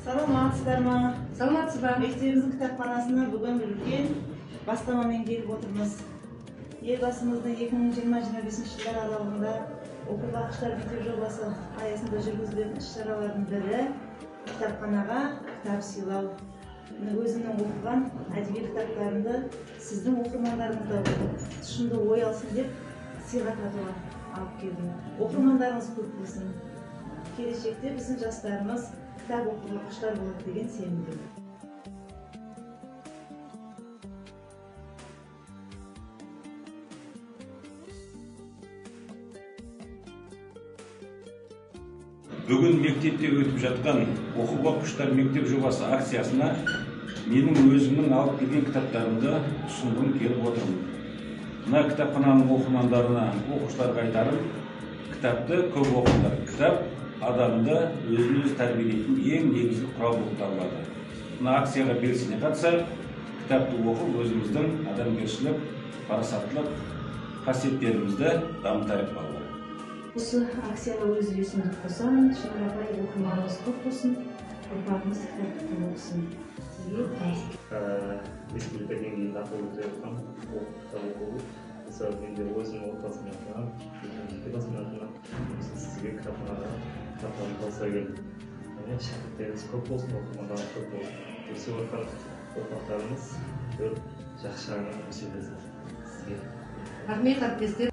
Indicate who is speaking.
Speaker 1: Саламатсыздарбы?
Speaker 2: Саламатсызбы?
Speaker 1: Мектебимиздин китапканасына бүгүн бир үлкен бастамамен келип отурбуз. Элбасымыздын 2020-25 жылдар аралыгында окууга куштар мектеп жобасы аясында жүргүзүлгөн иш-чаралардын бири китапканага китап сыйлоо. Өзүмдүн окуган адебий китаптарымды сиздин окурмандарыңызда тушунда ой алсын деп сыйга тартууга алып келдим. Окурмандарыңыз көп болсун. Келечекте биздин жаштарыбыз китап окууга куштар болот деген сенімдемін.
Speaker 3: Бүгін мектепте өтіп жатқан оқуға құштар мектеп жобасы акциясына менің өзімнің алып келген кітаптарымды ұсынгым келіп отырмын. Мына кітапхананың оқырмандарына, оқушыларға айтарым, кітапты көп оқыңдар. Кітап адамды өзін-өзі тәрбиелейтін ең негізгі құрал болып табылады. Мына акцияға белсене қатысып, кітапты оқып, өзіміздің адамгершілік, парасаттылық қасиеттерімізді дамытайық балалар.
Speaker 2: Осы акцияға өз үлесімді қосамын. Шынар апай, оқырманымыз көп болсын, ұрпағымыз кітапты оқысын. Сізге табыс.
Speaker 4: Республика деңгейінде аталып жатқан кітап оқу. Мысалы, менде өзімнің отбасыммен атынан, отбасыммен атынан, сізге кітапханаға кітаптарын қалса келдім. Шәкірттеріңіз көп болсын, оқырмандарыңыз көп болсын. Өсіп жатқан ұрпақтарымыз жақсы жағынан өсе берсін. Сізге.
Speaker 2: Рахмет, әріптестер.